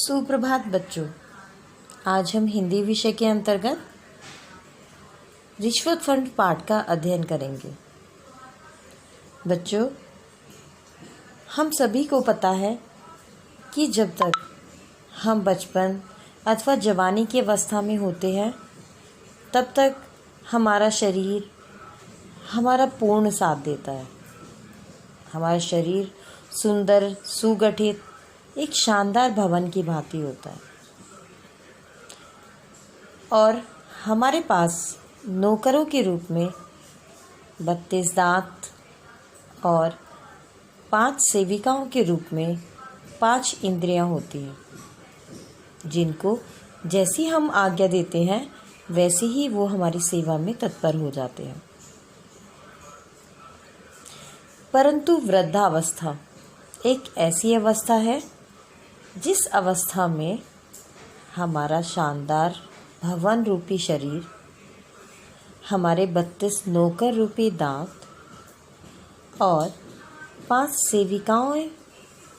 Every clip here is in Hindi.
सुप्रभात बच्चों। आज हम हिंदी विषय के अंतर्गत रिश्वत फंड पाठ का अध्ययन करेंगे। बच्चों, हम सभी को पता है कि जब तक हम बचपन अथवा जवानी की अवस्था में होते हैं तब तक हमारा शरीर हमारा पूर्ण साथ देता है। हमारा शरीर सुंदर, सुगठित, एक शानदार भवन की भांति होता है और हमारे पास नौकरों के रूप में 32 दांत और 5 सेविकाओं के रूप में 5 इंद्रियां होती हैं, जिनको जैसी हम आज्ञा देते हैं वैसे ही वो हमारी सेवा में तत्पर हो जाते हैं। परंतु वृद्धावस्था एक ऐसी अवस्था है जिस अवस्था में हमारा शानदार भवन रूपी शरीर, हमारे 32 नौकर रूपी दांत और 5 सेविकाओं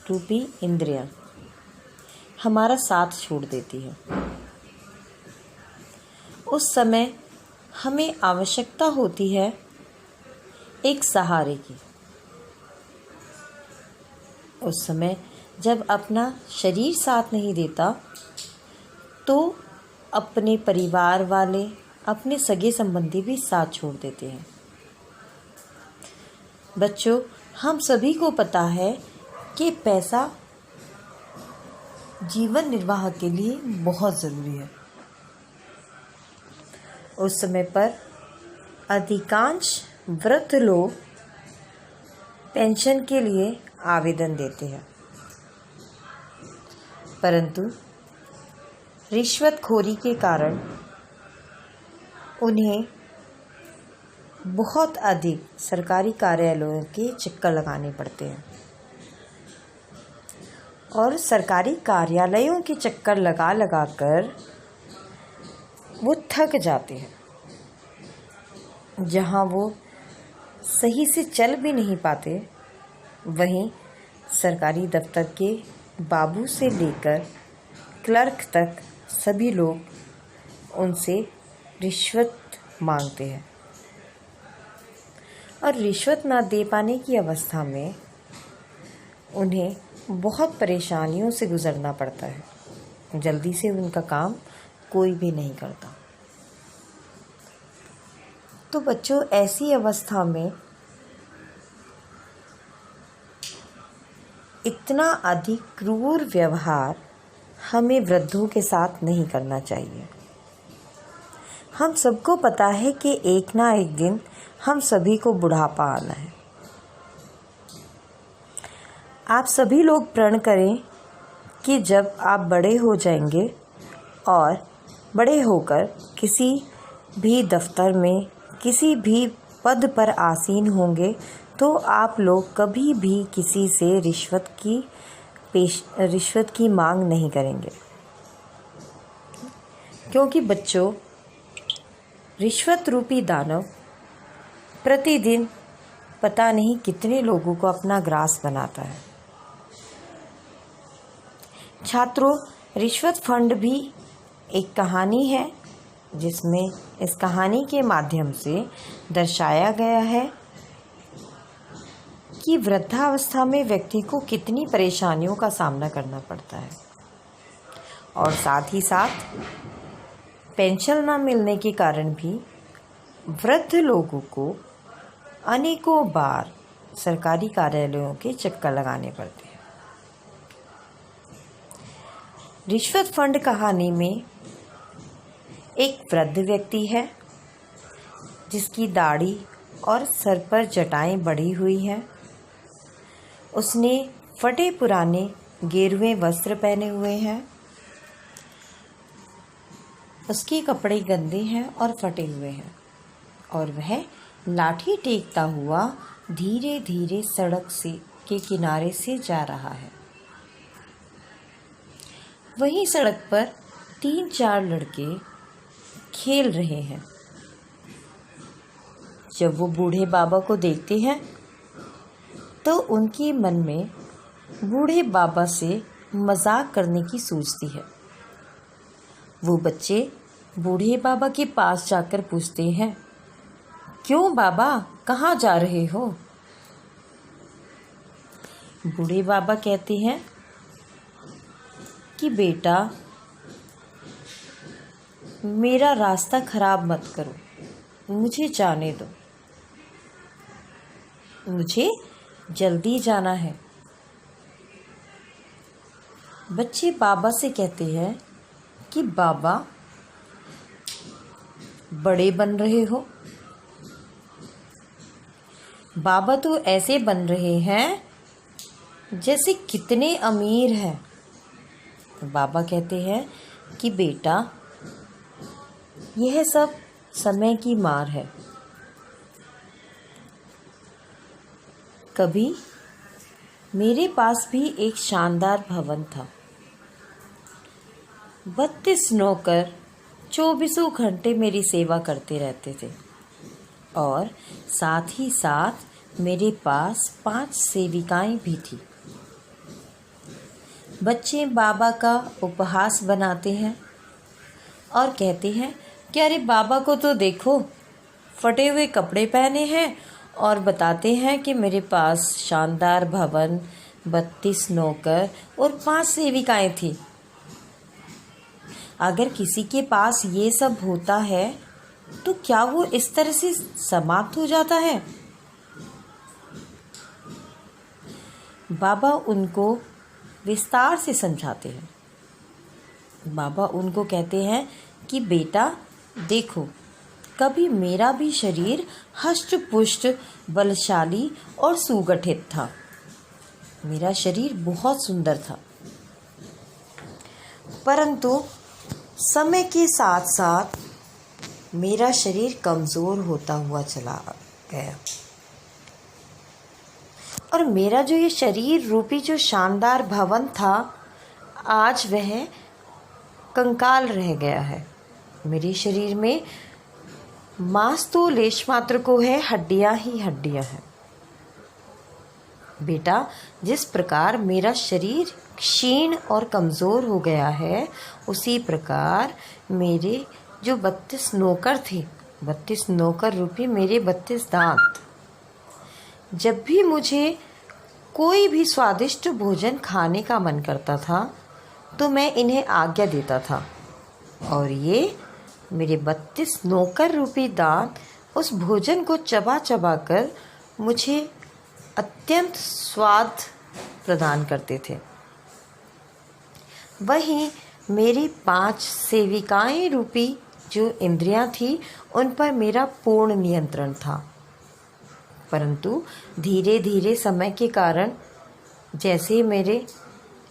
रूपी इंद्रियां हमारा साथ छोड़ देती है। उस समय हमें आवश्यकता होती है एक सहारे की। उस समय जब अपना शरीर साथ नहीं देता तो अपने परिवार वाले, अपने सगे संबंधी भी साथ छोड़ देते हैं। बच्चों, हम सभी को पता है कि पैसा जीवन निर्वाह के लिए बहुत ज़रूरी है। उस समय पर अधिकांश वृद्ध लोग पेंशन के लिए आवेदन देते हैं, परंतु रिश्वतखोरी के कारण उन्हें बहुत अधिक सरकारी कार्यालयों के चक्कर लगाने पड़ते हैं और सरकारी कार्यालयों के चक्कर लगा लगा कर वो थक जाते हैं। जहाँ वो सही से चल भी नहीं पाते, वहीं सरकारी दफ्तर के बाबू से लेकर क्लर्क तक सभी लोग उनसे रिश्वत मांगते हैं और रिश्वत ना दे पाने की अवस्था में उन्हें बहुत परेशानियों से गुजरना पड़ता है। जल्दी से उनका काम कोई भी नहीं करता। तो बच्चों, ऐसी अवस्था में इतना अधिक क्रूर व्यवहार हमें वृद्धों के साथ नहीं करना चाहिए। हम सबको पता है कि एक ना एक दिन हम सभी को बुढ़ापा आना है। आप सभी लोग प्रण करें कि जब आप बड़े हो जाएंगे और बड़े होकर किसी भी दफ्तर में, किसी भी पद पर आसीन होंगे तो आप लोग कभी भी किसी से रिश्वत की मांग नहीं करेंगे। क्योंकि बच्चों, रिश्वत रूपी दानव प्रतिदिन पता नहीं कितने लोगों को अपना ग्रास बनाता है। छात्रों, रिश्वत फंड भी एक कहानी है जिसमें इस कहानी के माध्यम से दर्शाया गया है कि वृद्धावस्था में व्यक्ति को कितनी परेशानियों का सामना करना पड़ता है और साथ ही साथ पेंशन न मिलने के कारण भी वृद्ध लोगों को अनेकों बार सरकारी कार्यालयों के चक्कर लगाने पड़ते हैं। रिश्वत फंड कहानी में एक वृद्ध व्यक्ति है जिसकी दाढ़ी और सर पर जटाएं बढ़ी हुई हैं। उसने फटे पुराने गेरुए वस्त्र पहने हुए हैं। उसके कपड़े गंदे हैं और फटे हुए हैं और वह लाठी टेकता हुआ धीरे धीरे सड़क के किनारे से जा रहा है। वहीं सड़क पर 3-4 लड़के खेल रहे हैं। जब वो बूढ़े बाबा को देखते हैं तो उनके मन में बूढ़े बाबा से मजाक करने की सूझती है। वो बच्चे बूढ़े बाबा के पास जाकर पूछते हैं, क्यों बाबा, कहाँ जा रहे हो? बूढ़े बाबा कहते हैं कि बेटा, मेरा रास्ता खराब मत करो, मुझे जाने दो, मुझे जल्दी जाना है। बच्चे बाबा से कहते हैं कि बाबा, बड़े बन रहे हो। बाबा तो ऐसे बन रहे हैं जैसे कितने अमीर हैं। तो बाबा कहते हैं कि बेटा, यह सब समय की मार है। कभी मेरे पास भी एक शानदार भवन था। 32 नौकर 24 घंटे मेरी सेवा करते रहते थे और साथ ही साथ मेरे पास 5 सेविकाएं भी थी। बच्चे बाबा का उपहास बनाते हैं और कहते हैं कि अरे बाबा को तो देखो, फटे हुए कपड़े पहने हैं, और बताते हैं कि मेरे पास शानदार भवन, 32 नौकर और 5 सेविकाएं थी। अगर किसी के पास ये सब होता है तो क्या वो इस तरह से समाप्त हो जाता है? बाबा उनको विस्तार से समझाते हैं। बाबा उनको कहते हैं कि बेटा देखो, कभी मेरा भी शरीर हष्ट पुष्ट, बलशाली और सुगठित था। मेरा शरीर बहुत सुंदर था, परंतु समय के साथ साथ मेरा शरीर कमज़ोर होता हुआ चला गया और मेरा जो ये शरीर रूपी जो शानदार भवन था, आज वह कंकाल रह गया है। मेरे शरीर में मांस तो लेश मात्र को है, हड्डियां ही हड्डियां हैं। बेटा, जिस प्रकार मेरा शरीर क्षीण और कमज़ोर हो गया है, उसी प्रकार मेरे जो 32 नौकर थे, 32 नौकर रूपी मेरे 32 दांत, जब भी मुझे कोई भी स्वादिष्ट भोजन खाने का मन करता था तो मैं इन्हें आज्ञा देता था और ये मेरे 32 नौकर रूपी दांत उस भोजन को चबा चबा कर मुझे अत्यंत स्वाद प्रदान करते थे। वहीं मेरी 5 सेविकाएं रूपी जो इंद्रियां थी, उन पर मेरा पूर्ण नियंत्रण था। परंतु धीरे धीरे समय के कारण जैसे मेरे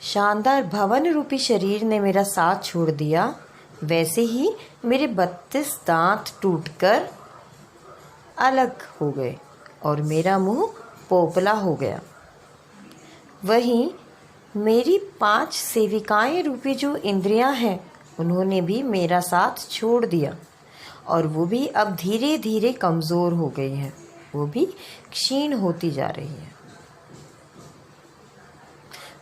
शानदार भवन रूपी शरीर ने मेरा साथ छोड़ दिया, वैसे ही मेरे 32 दांत टूटकर अलग हो गए और मेरा मुंह पोपला हो गया। वहीं मेरी 5 सेविकाएं रूपी जो इंद्रियां हैं, उन्होंने भी मेरा साथ छोड़ दिया और वो भी अब धीरे धीरे कमज़ोर हो गई हैं, वो भी क्षीण होती जा रही है।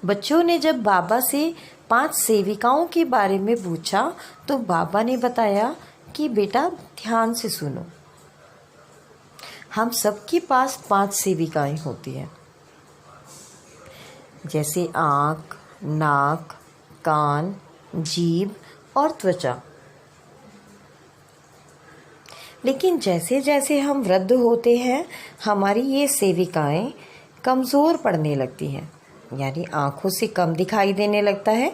बच्चों ने जब बाबा से 5 सेविकाओं के बारे में पूछा तो बाबा ने बताया कि बेटा ध्यान से सुनो, हम सबके पास 5 सेविकाएं होती हैं, जैसे आँख, नाक, कान, जीभ और त्वचा। लेकिन जैसे जैसे हम वृद्ध होते हैं, हमारी ये सेविकाएं कमज़ोर पड़ने लगती हैं, यानी आँखों से कम दिखाई देने लगता है,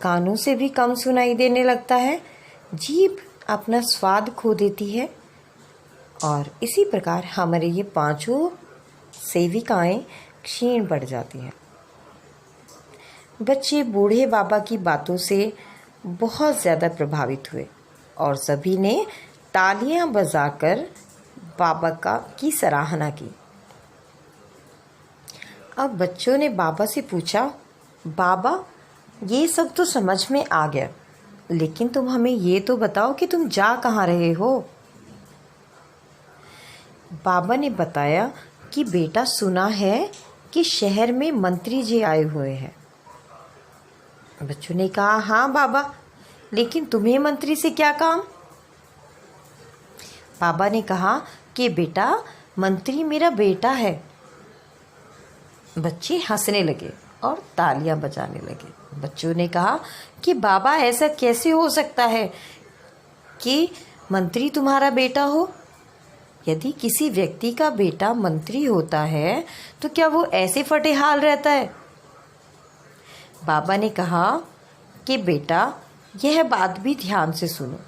कानों से भी कम सुनाई देने लगता है, जीभ अपना स्वाद खो देती है और इसी प्रकार हमारे ये 5 सेविकाएं क्षीण पड़ जाती हैं। बच्चे बूढ़े बाबा की बातों से बहुत ज़्यादा प्रभावित हुए और सभी ने तालियां बजाकर बाबा की सराहना की। अब बच्चों ने बाबा से पूछा, बाबा ये सब तो समझ में आ गया, लेकिन तुम हमें ये तो बताओ कि तुम जा कहाँ रहे हो? बाबा ने बताया कि बेटा, सुना है कि शहर में मंत्री जी आए हुए हैं। बच्चों ने कहा, हाँ बाबा, लेकिन तुम्हें मंत्री से क्या काम? बाबा ने कहा कि बेटा, मंत्री मेरा बेटा है। बच्चे हंसने लगे और तालियां बजाने लगे। बच्चों ने कहा कि बाबा, ऐसा कैसे हो सकता है कि मंत्री तुम्हारा बेटा हो? यदि किसी व्यक्ति का बेटा मंत्री होता है तो क्या वो ऐसे फटे हाल रहता है? बाबा ने कहा कि बेटा, यह बात भी ध्यान से सुनो।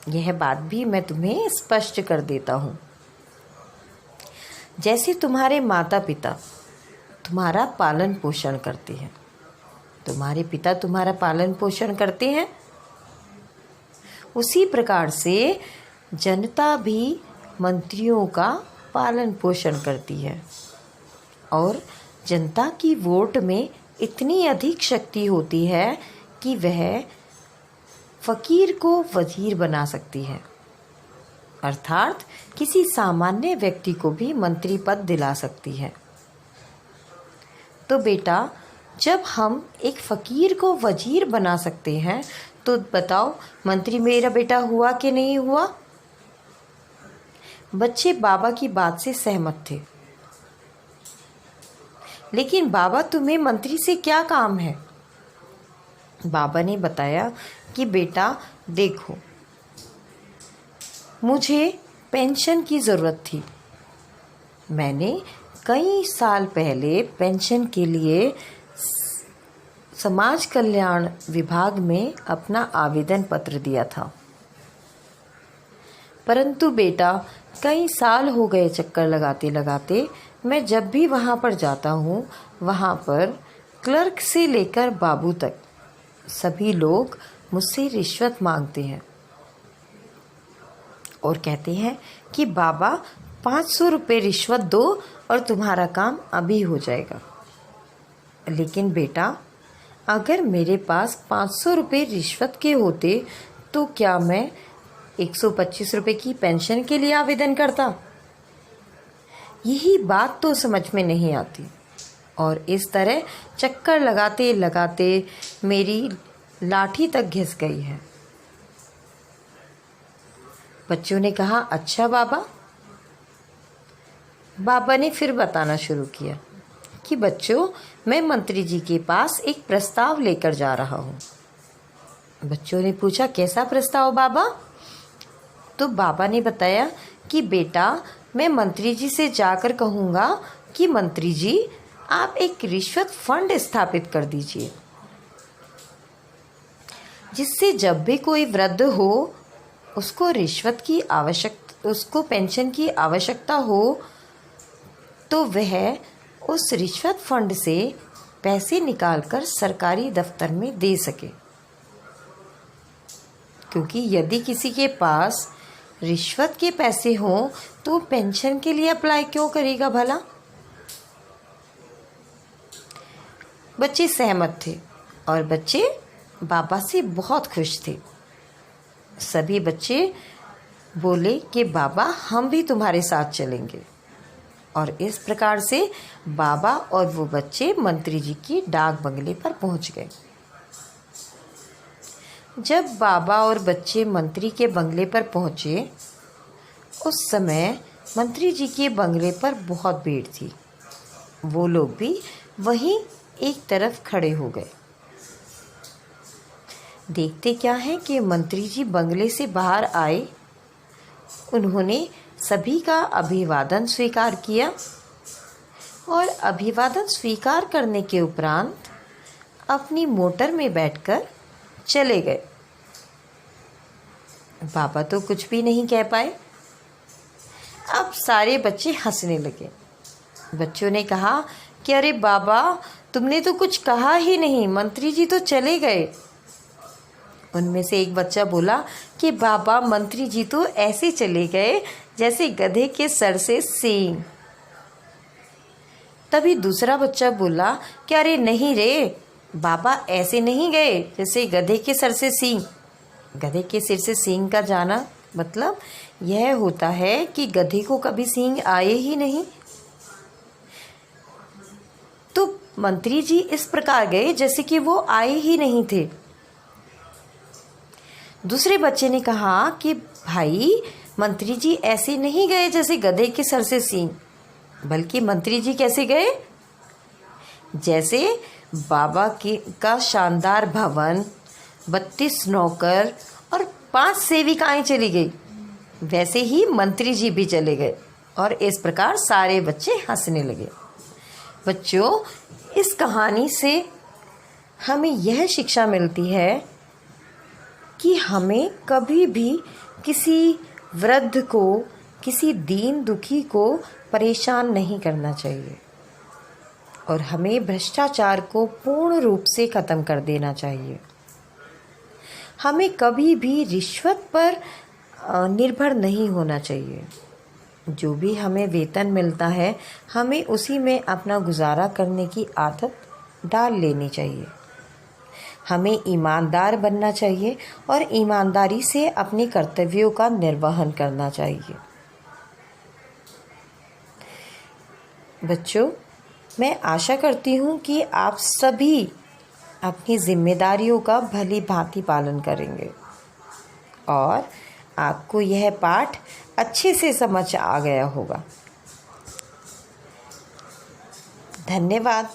यह बात भी मैं तुम्हें स्पष्ट कर देता हूँ। जैसे तुम्हारे माता पिता तुम्हारा पालन पोषण करते हैं, तुम्हारे पिता तुम्हारा पालन पोषण करते हैं, उसी प्रकार से जनता भी मंत्रियों का पालन पोषण करती है। और जनता की वोट में इतनी अधिक शक्ति होती है कि वह फकीर को वजीर बना सकती है, अर्थात किसी सामान्य व्यक्ति को भी मंत्री पद दिला सकती है। तो बेटा, जब हम एक फकीर को वजीर बना सकते हैं तो बताओ, मंत्री मेरा बेटा हुआ कि नहीं हुआ? बच्चे बाबा की बात से सहमत थे। लेकिन बाबा, तुम्हें मंत्री से क्या काम है? बाबा ने बताया कि बेटा देखो, मुझे पेंशन की ज़रूरत थी। मैंने कई साल पहले पेंशन के लिए समाज कल्याण विभाग में अपना आवेदन पत्र दिया था। परंतु बेटा, कई साल हो गए चक्कर लगाते लगाते। मैं जब भी वहाँ पर जाता हूँ, वहाँ पर क्लर्क से लेकर बाबू तक सभी लोग मुझसे रिश्वत मांगते हैं और कहते हैं कि बाबा, 500 रुपये रिश्वत दो और तुम्हारा काम अभी हो जाएगा। लेकिन बेटा, अगर मेरे पास 500 रुपये रिश्वत के होते तो क्या मैं 125 रुपये की पेंशन के लिए आवेदन करता? यही बात तो समझ में नहीं आती। और इस तरह चक्कर लगाते लगाते मेरी लाठी तक घिस गई है। बच्चों ने कहा, अच्छा बाबा। बाबा ने फिर बताना शुरू किया कि बच्चों, मैं मंत्री जी के पास एक प्रस्ताव लेकर जा रहा हूँ। बच्चों ने पूछा, कैसा प्रस्ताव बाबा? तो बाबा ने बताया कि बेटा, मैं मंत्री जी से जाकर कहूँगा कि मंत्री जी, आप एक रिश्वत फंड स्थापित कर दीजिए, जिससे जब भी कोई वृद्ध हो, उसको पेंशन की आवश्यकता हो तो वह उस रिश्वत फंड से पैसे निकालकर सरकारी दफ्तर में दे सके। क्योंकि यदि किसी के पास रिश्वत के पैसे हों तो पेंशन के लिए अप्लाई क्यों करेगा भला? बच्चे सहमत थे और बच्चे बाबा से बहुत खुश थे। सभी बच्चे बोले कि बाबा, हम भी तुम्हारे साथ चलेंगे। और इस प्रकार से बाबा और वो बच्चे मंत्री जी की डाक बंगले पर पहुंच गए। जब बाबा और बच्चे मंत्री के बंगले पर पहुंचे, उस समय मंत्री जी के बंगले पर बहुत भीड़ थी। वो लोग भी वहीं एक तरफ खड़े हो गए। देखते क्या है कि मंत्री जी बंगले से बाहर आए। उन्होंने सभी का अभिवादन स्वीकार किया और अभिवादन स्वीकार करने के उपरांत अपनी मोटर में बैठकर चले गए। बाबा तो कुछ भी नहीं कह पाए। अब सारे बच्चे हंसने लगे। बच्चों ने कहा कि अरे बाबा, तुमने तो कुछ कहा ही नहीं, मंत्री जी तो चले गए। उनमें से एक बच्चा बोला कि बाबा, मंत्री जी तो ऐसे चले गए जैसे गधे के सर से सींग। तभी दूसरा बच्चा बोला कि अरे नहीं रे बाबा, ऐसे नहीं गए जैसे गधे के सर से सींग। गधे के सिर से सींग का जाना मतलब यह होता है कि गधे को कभी सींग आए ही नहीं। तो मंत्री जी इस प्रकार गए जैसे कि वो आए ही नहीं थे। दूसरे बच्चे ने कहा कि भाई, मंत्री जी ऐसे नहीं गए जैसे गधे के सर से सींग, बल्कि मंत्री जी कैसे गए? जैसे बाबा का शानदार भवन, 32 नौकर और 5 सेविकाएं चली गई, वैसे ही मंत्री जी भी चले गए। और इस प्रकार सारे बच्चे हंसने लगे। बच्चों, इस कहानी से हमें यह शिक्षा मिलती है कि हमें कभी भी किसी वृद्ध को, किसी दीन दुखी को परेशान नहीं करना चाहिए और हमें भ्रष्टाचार को पूर्ण रूप से ख़त्म कर देना चाहिए। हमें कभी भी रिश्वत पर निर्भर नहीं होना चाहिए। जो भी हमें वेतन मिलता है, हमें उसी में अपना गुजारा करने की आदत डाल लेनी चाहिए। हमें ईमानदार बनना चाहिए और ईमानदारी से अपने कर्तव्यों का निर्वहन करना चाहिए। बच्चों, मैं आशा करती हूँ कि आप सभी अपनी जिम्मेदारियों का भली भांति पालन करेंगे और आपको यह पाठ अच्छे से समझ आ गया होगा। धन्यवाद।